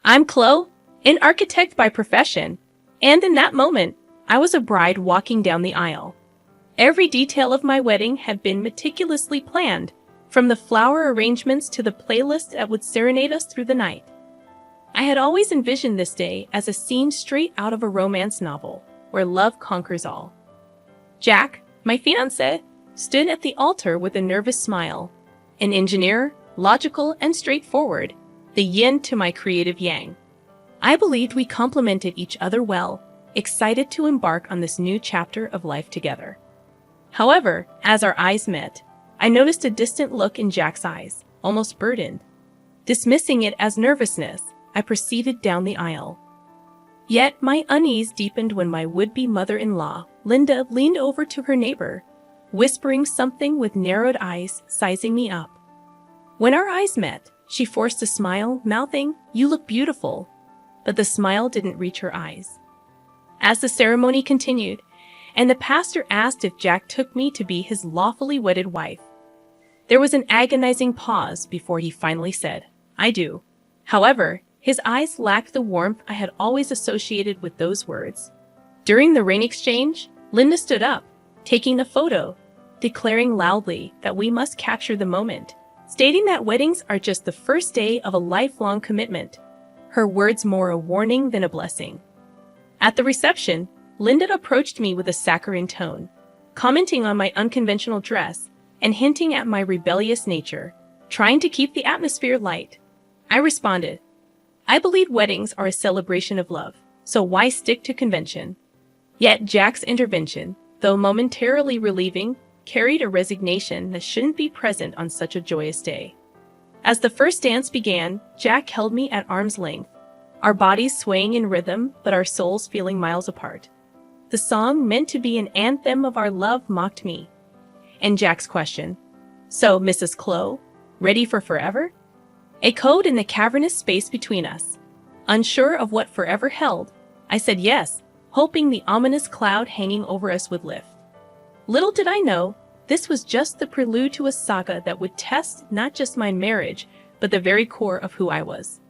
I'm Chloe, an architect by profession, and in that moment, I was a bride walking down the aisle. Every detail of my wedding had been meticulously planned, from the flower arrangements to the playlist that would serenade us through the night. I had always envisioned this day as a scene straight out of a romance novel, where love conquers all. Jack, my fiancé, stood at the altar with a nervous smile. An engineer, logical and straightforward, the yin to my creative yang. I believed we complemented each other well, excited to embark on this new chapter of life together. However, as our eyes met, I noticed a distant look in Jack's eyes, almost burdened. Dismissing it as nervousness, I proceeded down the aisle. Yet my unease deepened when my would-be mother-in-law, Linda, leaned over to her neighbor, whispering something with narrowed eyes, sizing me up. When our eyes met, she forced a smile, mouthing, "You look beautiful," but the smile didn't reach her eyes. As the ceremony continued, and the pastor asked if Jack took me to be his lawfully wedded wife, there was an agonizing pause before he finally said, "I do." However, his eyes lacked the warmth I had always associated with those words. During the ring exchange, Linda stood up, taking a photo, declaring loudly that we must capture the moment, stating that weddings are just the first day of a lifelong commitment, her words more a warning than a blessing. At the reception, Linda approached me with a saccharine tone, commenting on my unconventional dress and hinting at my rebellious nature, trying to keep the atmosphere light. I responded, "I believe weddings are a celebration of love, so why stick to convention?" Yet Jack's intervention, though momentarily relieving, carried a resignation that shouldn't be present on such a joyous day. As the first dance began, Jack held me at arm's length, our bodies swaying in rhythm but our souls feeling miles apart. The song, meant to be an anthem of our love, mocked me. And Jack's question, "So, Mrs. Chloe, ready for forever?" echoed in the cavernous space between us. Unsure of what forever held, I said yes, hoping the ominous cloud hanging over us would lift. Little did I know, this was just the prelude to a saga that would test not just my marriage, but the very core of who I was.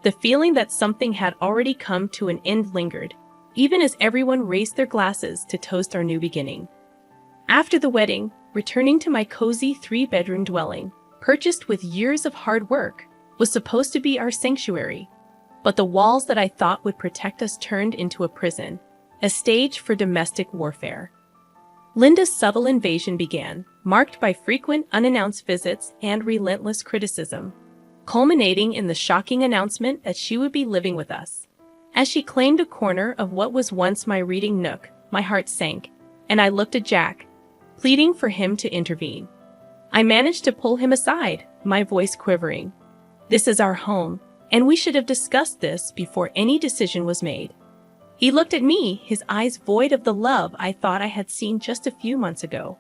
The feeling that something had already come to an end lingered, even as everyone raised their glasses to toast our new beginning. After the wedding, returning to my cozy 3-bedroom dwelling, purchased with years of hard work, was supposed to be our sanctuary. But the walls that I thought would protect us turned into a prison, a stage for domestic warfare. Linda's subtle invasion began, marked by frequent unannounced visits and relentless criticism, culminating in the shocking announcement that she would be living with us. As she claimed a corner of what was once my reading nook, my heart sank, and I looked at Jack, pleading for him to intervene. I managed to pull him aside, my voice quivering. "This is our home, and we should have discussed this before any decision was made." He looked at me, his eyes void of the love I thought I had seen just a few months ago.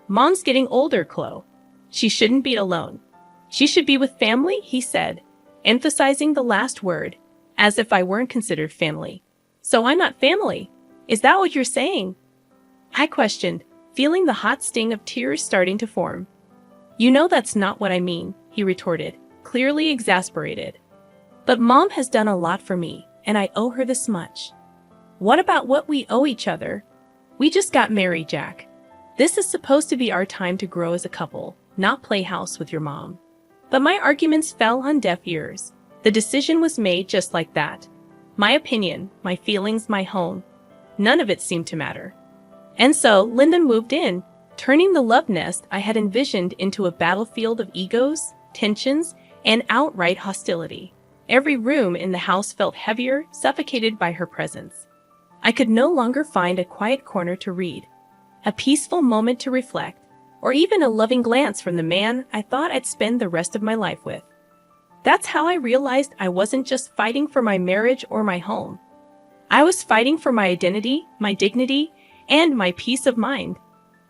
"Mom's getting older, Chloe. She shouldn't be alone. She should be with family," he said, emphasizing the last word, as if I weren't considered family. "So I'm not family? Is that what you're saying?" I questioned, feeling the hot sting of tears starting to form. "You know that's not what I mean," he retorted, clearly exasperated. "But Mom has done a lot for me, and I owe her this much." "What about what we owe each other? We just got married, Jack. This is supposed to be our time to grow as a couple, not play house with your mom." But my arguments fell on deaf ears. The decision was made just like that. My opinion, my feelings, my home. None of it seemed to matter. And so, Linda moved in, turning the love nest I had envisioned into a battlefield of egos, tensions, and outright hostility. Every room in the house felt heavier, suffocated by her presence. I could no longer find a quiet corner to read, a peaceful moment to reflect, or even a loving glance from the man I thought I'd spend the rest of my life with. That's how I realized I wasn't just fighting for my marriage or my home. I was fighting for my identity, my dignity, and my peace of mind.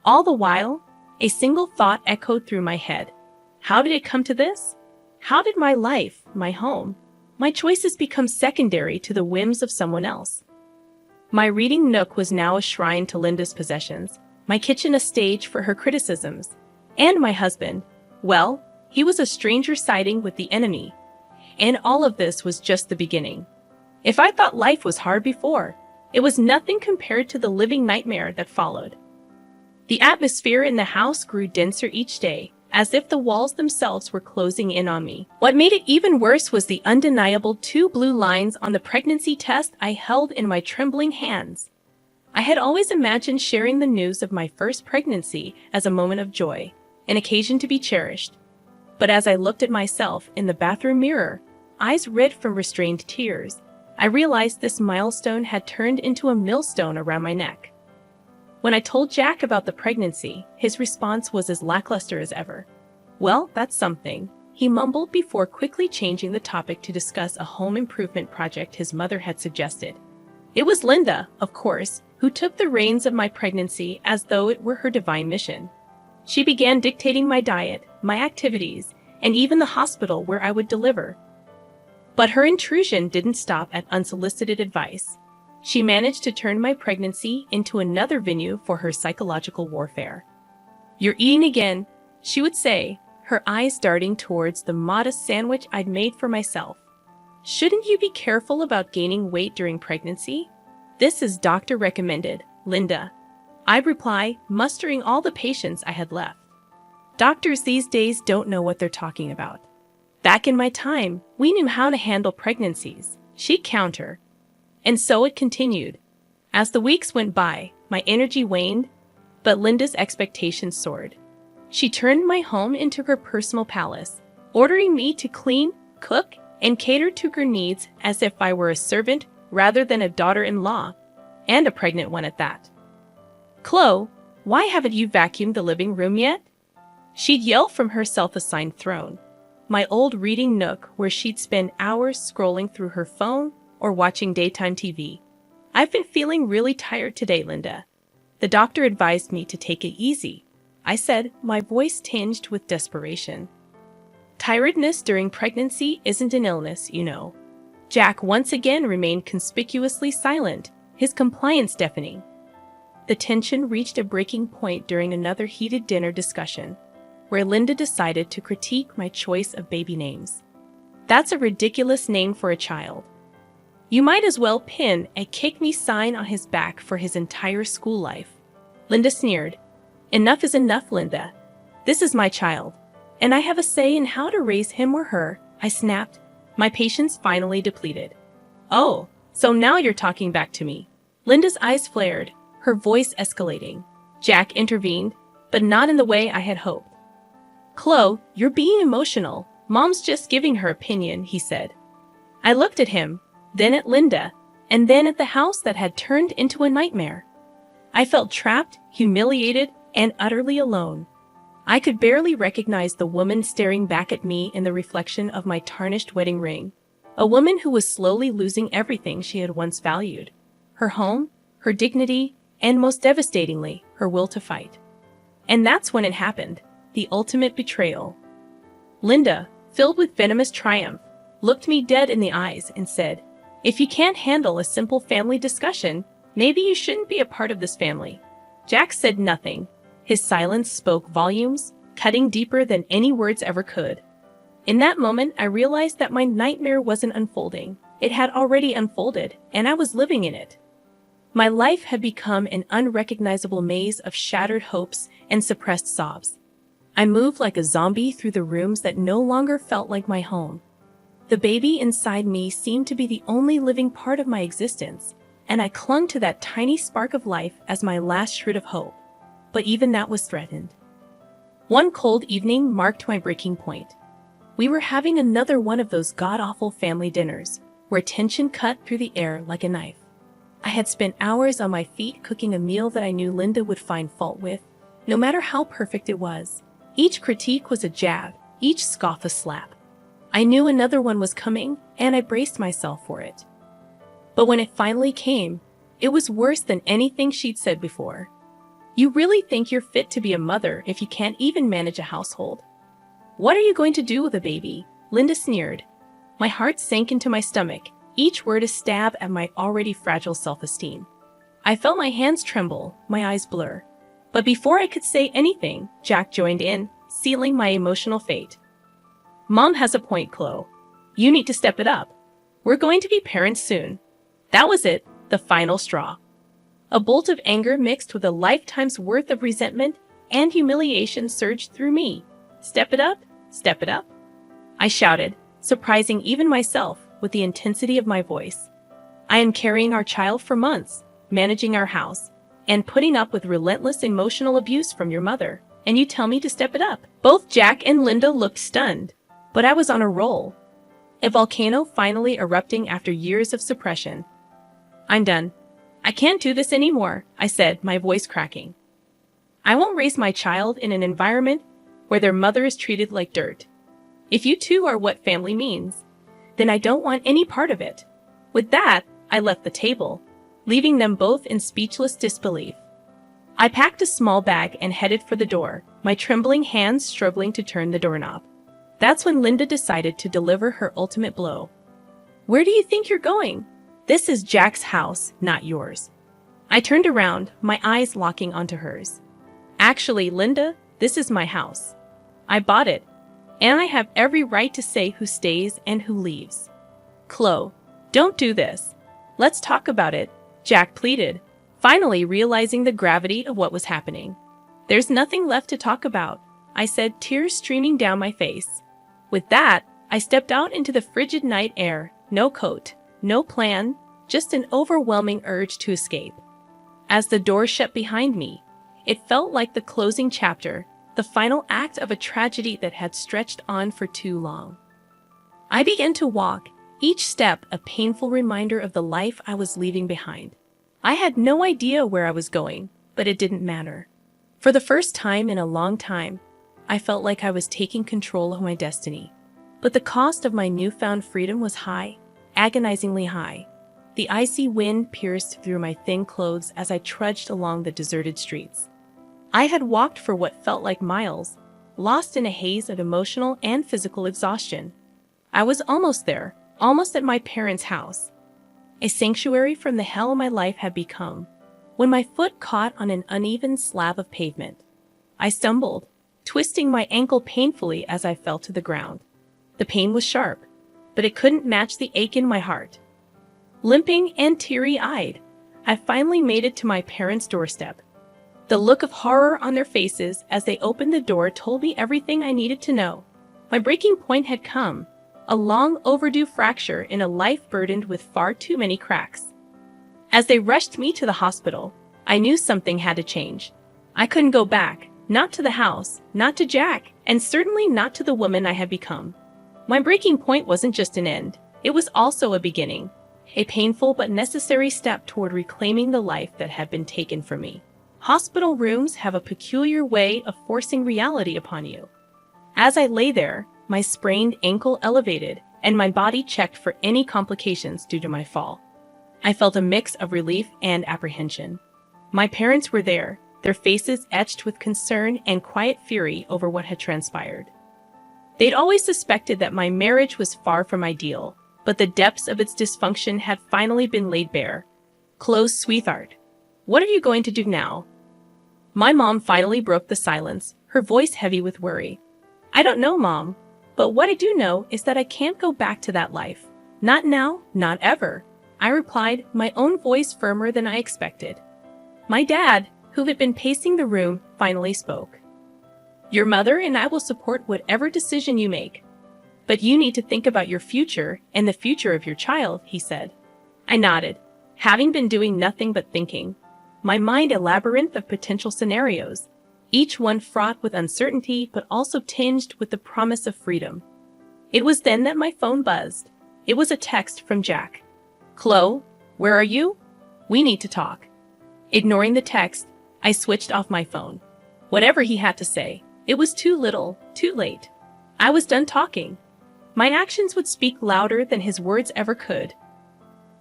All the while, a single thought echoed through my head. How did it come to this? How did my life, my home, my choices become secondary to the whims of someone else? My reading nook was now a shrine to Linda's possessions, my kitchen a stage for her criticisms, and my husband, well, he was a stranger siding with the enemy. And all of this was just the beginning. If I thought life was hard before, it was nothing compared to the living nightmare that followed. The atmosphere in the house grew denser each day, as if the walls themselves were closing in on me. What made it even worse was the undeniable 2 blue lines on the pregnancy test I held in my trembling hands. I had always imagined sharing the news of my first pregnancy as a moment of joy, an occasion to be cherished. But as I looked at myself in the bathroom mirror, eyes red from restrained tears, I realized this milestone had turned into a millstone around my neck. When I told Jack about the pregnancy, his response was as lackluster as ever. "Well, that's something," he mumbled before quickly changing the topic to discuss a home improvement project his mother had suggested. It was Linda, of course, who took the reins of my pregnancy as though it were her divine mission. She began dictating my diet, my activities, and even the hospital where I would deliver. But her intrusion didn't stop at unsolicited advice. She managed to turn my pregnancy into another venue for her psychological warfare. "You're eating again," she would say, her eyes darting towards the modest sandwich I'd made for myself. "Shouldn't you be careful about gaining weight during pregnancy? This is doctor recommended, Linda," I'd reply, mustering all the patience I had left. Doctors these days don't know what they're talking about. Back in my time, we knew how to handle pregnancies, she'd counter. And so it continued. As the weeks went by, my energy waned, but Linda's expectations soared. She turned my home into her personal palace, ordering me to clean, cook, and cater to her needs as if I were a servant rather than a daughter-in-law, and a pregnant one at that. "Chloe, why haven't you vacuumed the living room yet?" She'd yell from her self-assigned throne, my old reading nook where she'd spend hours scrolling through her phone or watching daytime TV. "I've been feeling really tired today, Linda. The doctor advised me to take it easy," I said, my voice tinged with desperation. Tiredness during pregnancy isn't an illness, you know. Jack once again remained conspicuously silent, his compliance deafening. The tension reached a breaking point during another heated dinner discussion, where Linda decided to critique my choice of baby names. "That's a ridiculous name for a child. You might as well pin a 'kick me' sign on his back for his entire school life," Linda sneered. "Enough is enough, Linda. This is my child, and I have a say in how to raise him or her," I snapped, my patience finally depleted. "Oh, so now you're talking back to me." Linda's eyes flared, her voice escalating. Jack intervened, but not in the way I had hoped. "Chloe, you're being emotional. Mom's just giving her opinion," he said. I looked at him, then at Linda, and then at the house that had turned into a nightmare. I felt trapped, humiliated, and utterly alone. I could barely recognize the woman staring back at me in the reflection of my tarnished wedding ring, a woman who was slowly losing everything she had once valued: her home, her dignity, and most devastatingly, her will to fight. And that's when it happened, the ultimate betrayal. Linda, filled with venomous triumph, looked me dead in the eyes and said, "If you can't handle a simple family discussion, maybe you shouldn't be a part of this family." Jack said nothing. His silence spoke volumes, cutting deeper than any words ever could. In that moment, I realized that my nightmare wasn't unfolding. It had already unfolded, and I was living in it. My life had become an unrecognizable maze of shattered hopes and suppressed sobs. I moved like a zombie through the rooms that no longer felt like my home. The baby inside me seemed to be the only living part of my existence, and I clung to that tiny spark of life as my last shred of hope. But even that was threatened. One cold evening marked my breaking point. We were having another one of those god-awful family dinners, where tension cut through the air like a knife. I had spent hours on my feet cooking a meal that I knew Linda would find fault with, no matter how perfect it was. Each critique was a jab, each scoff a slap. I knew another one was coming, and I braced myself for it. But when it finally came, it was worse than anything she'd said before. "You really think you're fit to be a mother if you can't even manage a household? What are you going to do with a baby?" Linda sneered. My heart sank into my stomach, each word a stab at my already fragile self-esteem. I felt my hands tremble, my eyes blur. But before I could say anything, Jack joined in, sealing my emotional fate. "Mom has a point, Chloe. You need to step it up. We're going to be parents soon. That was it, the final straw. A bolt of anger mixed with a lifetime's worth of resentment and humiliation surged through me. Step it up, step it up, I shouted, surprising even myself with the intensity of my voice. I am carrying our child for months, managing our house, and putting up with relentless emotional abuse from your mother, and you tell me to step it up. Both Jack and Linda looked stunned, but I was on a roll. A volcano finally erupting after years of suppression. I'm done. I can't do this anymore, I said, my voice cracking. I won't raise my child in an environment where their mother is treated like dirt. If you two are what family means, then I don't want any part of it. With that, I left the table, leaving them both in speechless disbelief. I packed a small bag and headed for the door, my trembling hands struggling to turn the doorknob. That's when Linda decided to deliver her ultimate blow. Where do you think you're going? This is Jack's house, not yours. I turned around, my eyes locking onto hers. Actually, Linda, this is my house. I bought it, and I have every right to say who stays and who leaves. Chloe, don't do this. Let's talk about it, Jack pleaded, finally realizing the gravity of what was happening. There's nothing left to talk about, I said, tears streaming down my face. With that, I stepped out into the frigid night air, no coat, no plan, just an overwhelming urge to escape. As the door shut behind me, it felt like the closing chapter, the final act of a tragedy that had stretched on for too long. I began to walk, each step a painful reminder of the life I was leaving behind. I had no idea where I was going, but it didn't matter. For the first time in a long time, I felt like I was taking control of my destiny. But the cost of my newfound freedom was high, agonizingly high. The icy wind pierced through my thin clothes as I trudged along the deserted streets. I had walked for what felt like miles, lost in a haze of emotional and physical exhaustion. I was almost there, almost at my parents' house, a sanctuary from the hell my life had become, when my foot caught on an uneven slab of pavement. I stumbled, twisting my ankle painfully as I fell to the ground. The pain was sharp, but it couldn't match the ache in my heart. Limping and teary-eyed, I finally made it to my parents' doorstep. The look of horror on their faces as they opened the door told me everything I needed to know. My breaking point had come, a long overdue fracture in a life burdened with far too many cracks. As they rushed me to the hospital, I knew something had to change. I couldn't go back, not to the house, not to Jack, and certainly not to the woman I had become. My breaking point wasn't just an end, it was also a beginning, a painful but necessary step toward reclaiming the life that had been taken from me. Hospital rooms have a peculiar way of forcing reality upon you. As I lay there, my sprained ankle elevated, and my body checked for any complications due to my fall. I felt a mix of relief and apprehension. My parents were there, their faces etched with concern and quiet fury over what had transpired. They'd always suspected that my marriage was far from ideal, but the depths of its dysfunction had finally been laid bare. Chloe's sweetheart, what are you going to do now? My mom finally broke the silence, her voice heavy with worry. I don't know, Mom, but what I do know is that I can't go back to that life. Not now, not ever, I replied, my own voice firmer than I expected. My dad, who had been pacing the room, finally spoke. Your mother and I will support whatever decision you make. But you need to think about your future and the future of your child, he said. I nodded, having been doing nothing but thinking. My mind a labyrinth of potential scenarios, each one fraught with uncertainty but also tinged with the promise of freedom. It was then that my phone buzzed. It was a text from Jack. Chloe, where are you? We need to talk. Ignoring the text, I switched off my phone. Whatever he had to say, it was too little, too late. I was done talking. My actions would speak louder than his words ever could.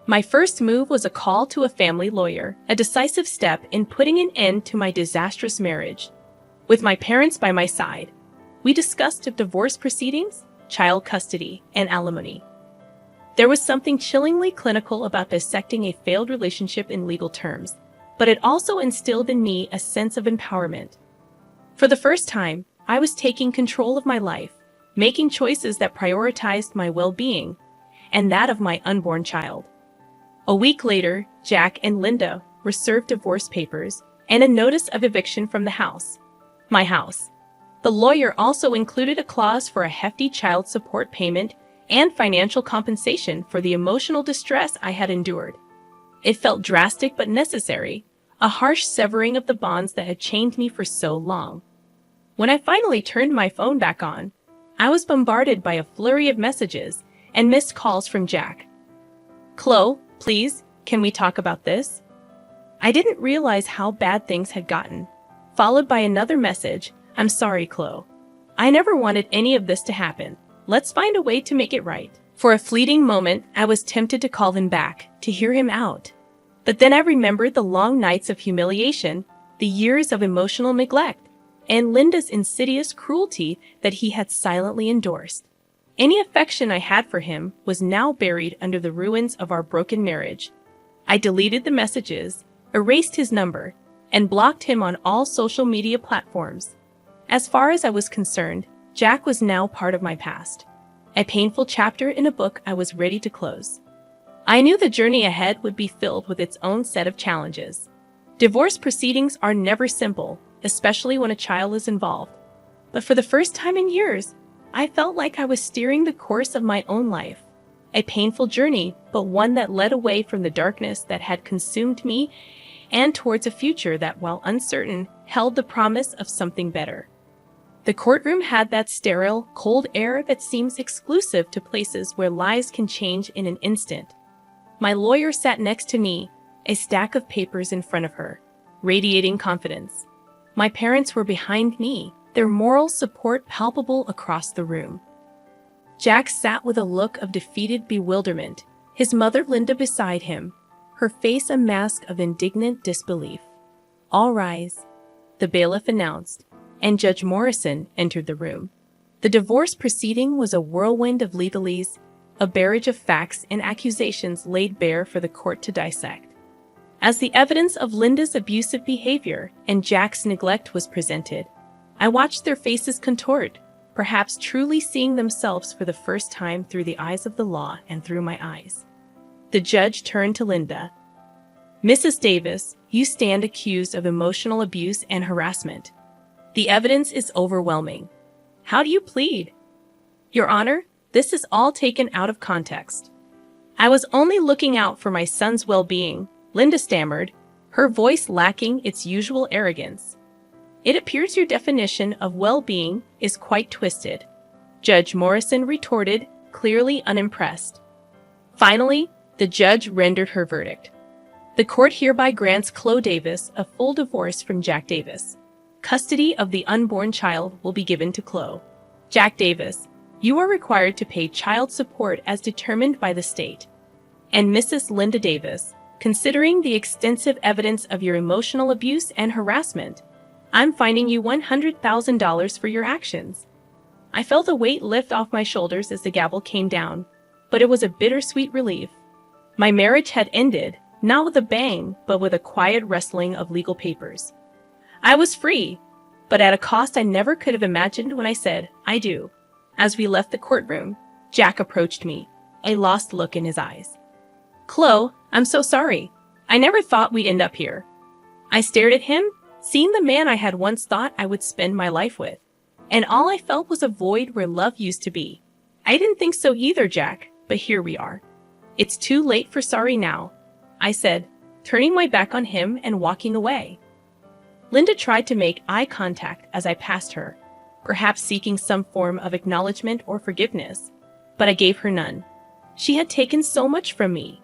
My first move was a call to a family lawyer, a decisive step in putting an end to my disastrous marriage. With my parents by my side, we discussed divorce proceedings, child custody, and alimony. There was something chillingly clinical about dissecting a failed relationship in legal terms, but it also instilled in me a sense of empowerment. For the first time, I was taking control of my life, making choices that prioritized my well-being and that of my unborn child. A week later, Jack and Linda were served divorce papers and a notice of eviction from the house. My house. The lawyer also included a clause for a hefty child support payment and financial compensation for the emotional distress I had endured. It felt drastic but necessary, a harsh severing of the bonds that had chained me for so long. When I finally turned my phone back on, I was bombarded by a flurry of messages and missed calls from Jack. "Chloe, please, can we talk about this?" I didn't realize how bad things had gotten. Followed by another message, "I'm sorry, Chloe. I never wanted any of this to happen. Let's find a way to make it right." For a fleeting moment, I was tempted to call him back, to hear him out. But then I remembered the long nights of humiliation, the years of emotional neglect, and Linda's insidious cruelty that he had silently endorsed. Any affection I had for him was now buried under the ruins of our broken marriage. I deleted the messages, erased his number, and blocked him on all social media platforms. As far as I was concerned, Jack was now part of my past, a painful chapter in a book I was ready to close. I knew the journey ahead would be filled with its own set of challenges. Divorce proceedings are never simple, especially when a child is involved. But for the first time in years, I felt like I was steering the course of my own life. A painful journey, but one that led away from the darkness that had consumed me and towards a future that, while uncertain, held the promise of something better. The courtroom had that sterile, cold air that seems exclusive to places where lives can change in an instant. My lawyer sat next to me, a stack of papers in front of her, radiating confidence. My parents were behind me, their moral support palpable across the room. Jack sat with a look of defeated bewilderment, his mother Linda beside him, her face a mask of indignant disbelief. "All rise," the bailiff announced, and Judge Morrison entered the room. The divorce proceeding was a whirlwind of legalese, a barrage of facts and accusations laid bare for the court to dissect. As the evidence of Linda's abusive behavior and Jack's neglect was presented, I watched their faces contort, perhaps truly seeing themselves for the first time through the eyes of the law and through my eyes. The judge turned to Linda. "Mrs. Davis, you stand accused of emotional abuse and harassment. The evidence is overwhelming. How do you plead?" "Your Honor, this is all taken out of context. I was only looking out for my son's well-being," Linda stammered, her voice lacking its usual arrogance. "It appears your definition of well-being is quite twisted," Judge Morrison retorted, clearly unimpressed. Finally, the judge rendered her verdict. "The court hereby grants Chloe Davis a full divorce from Jack Davis. Custody of the unborn child will be given to Chloe. Jack Davis, you are required to pay child support as determined by the state. And Mrs. Linda Davis, considering the extensive evidence of your emotional abuse and harassment, I'm fining you $100,000 for your actions." I felt a weight lift off my shoulders as the gavel came down, but it was a bittersweet relief. My marriage had ended, not with a bang, but with a quiet rustling of legal papers. I was free, but at a cost I never could have imagined when I said, "I do." As we left the courtroom, Jack approached me, a lost look in his eyes. "Chloe, I'm so sorry. I never thought we'd end up here." I stared at him, seeing the man I had once thought I would spend my life with, and all I felt was a void where love used to be. "I didn't think so either, Jack, but here we are." "It's too late for sorry now," I said, turning my back on him and walking away. Linda tried to make eye contact as I passed her, perhaps seeking some form of acknowledgement or forgiveness, but I gave her none. She had taken so much from me.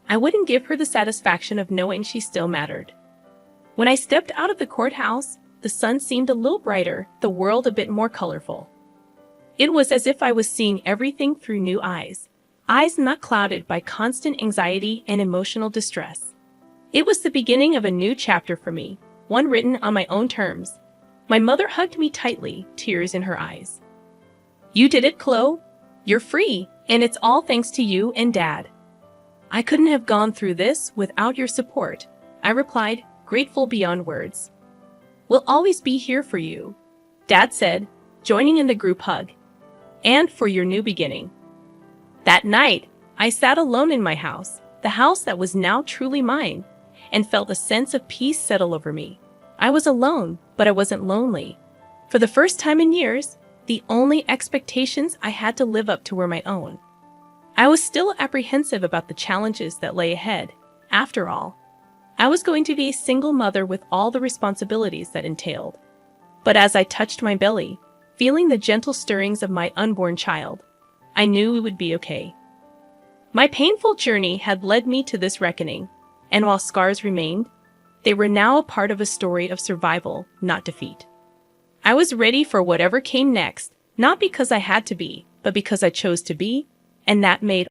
I wouldn't give her the satisfaction of knowing she still mattered. When I stepped out of the courthouse, the sun seemed a little brighter, the world a bit more colorful. It was as if I was seeing everything through new eyes not clouded by constant anxiety and emotional distress. It was the beginning of a new chapter for me, one written on my own terms. My mother hugged me tightly, tears in her eyes. "You did it, Chloe. You're free, and it's all thanks to you and Dad." "I couldn't have gone through this without your support," I replied, grateful beyond words. "We'll always be here for you," Dad said, joining in the group hug. and for your new beginning. That night, I sat alone in my house, the house that was now truly mine, and felt a sense of peace settle over me. I was alone, but I wasn't lonely. For the first time in years, the only expectations I had to live up to were my own. I was still apprehensive about the challenges that lay ahead. After all, I was going to be a single mother with all the responsibilities that entailed. But as I touched my belly, feeling the gentle stirrings of my unborn child, I knew it would be okay. My painful journey had led me to this reckoning, and while scars remained, they were now a part of a story of survival, not defeat. I was ready for whatever came next, not because I had to be, but because I chose to be, and that made